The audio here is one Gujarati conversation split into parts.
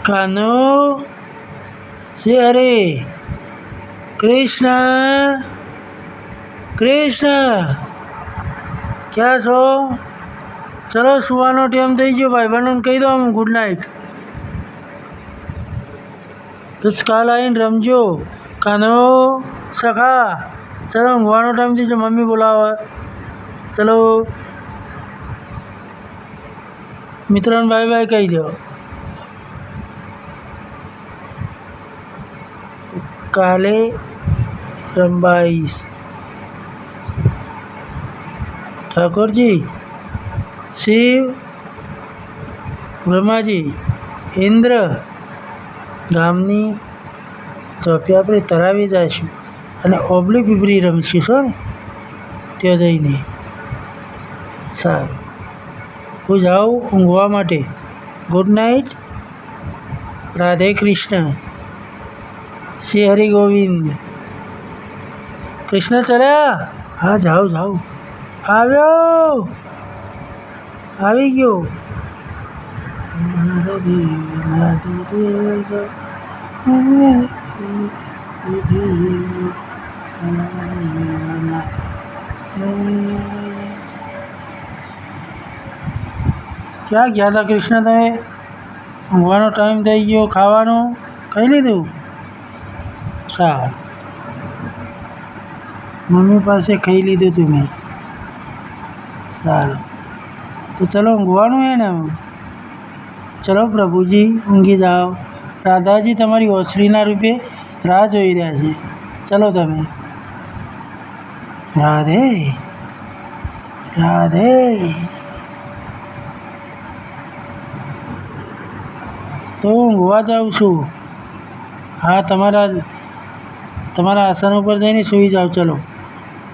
કાનો શ્રી હરે કૃષ્ણ કૃષ્ણ. ક્યાં છો? ચલો સુવાનો ટાઈમ થઈ ગયો. ભાઈ બહેનોને કહી દો આમ ગુડ નાઇટ. તો કાલ આવીને રમજો કાનો સખા. ચલો ઊંઘવાનો ટાઈમ થઈ ગયો. મમ્મી બોલાવે. ચલો મિત્રોને બાય બાય કહી દો. કાલે રંબાઈશ. ઠાકોરજી, શિવ, બ્રહ્માજી, ઇન્દ્ર ગામની ચોપી આપણે તરાવી જઈશું અને ઓબલી પીપળી રમીશું ને ત્યાં જઈને. સારું, હું જાઉં ઊંઘવા માટે. Good night. રાધે કૃષ્ણ. શ્રી હરિ ગોવિંદ. કૃષ્ણ ચર્યા. હા જાઉં જાઉં. આવ્યો આવી ગયો. ક્યાં ગયા હતા કૃષ્ણ તમે? ઊંઘવાનો ટાઈમ થઈ ગયો. ખાવાનું ખાઈ લીધું? સારું, મમ્મી પાસે ખાઈ લીધું તું મેં. સારું, તો ચલો ઊંઘવાનું હે ને. ચલો પ્રભુજી ઊંઘી જાઓ. રાધાજી તમારી ઓસરીના રૂપે રાહ જોઈ રહ્યા છે. ચલો તમે. રાધે રાધે. તો ઊંઘવા જાઉં છું. હા, તમારા આસન ઉપર જઈને સૂઈ જાઓ. ચલો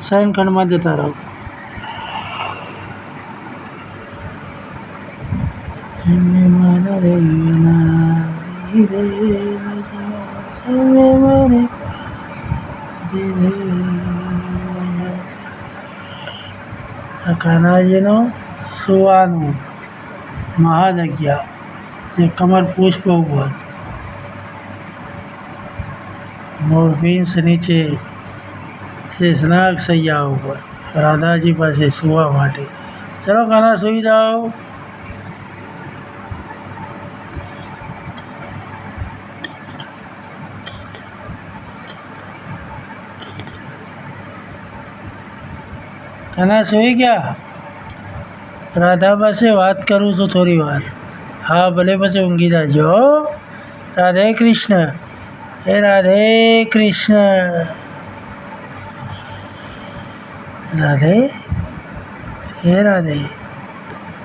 શયનખંડમાં જતા રહો. તમે મારા દેવના તમે મને કાનાજીનો સુવાનું મહાજગ્યા જે કમર પુષ્પ ઉપર મોરભીંસ નીચે શેષનાગ સૈયા ઉપર રાધાજી પાસે સુવા માટે. ચલો કાના સૂઈ જાઓ. કાના સૂઈ ગયા? રાધા પાસે વાત કરું છું થોડી વાર. હા ભલે, પછી ઊંઘી જાજો. રાધે કૃષ્ણ. હે રાધે કૃષ્ણ. રાધે હે રાધે.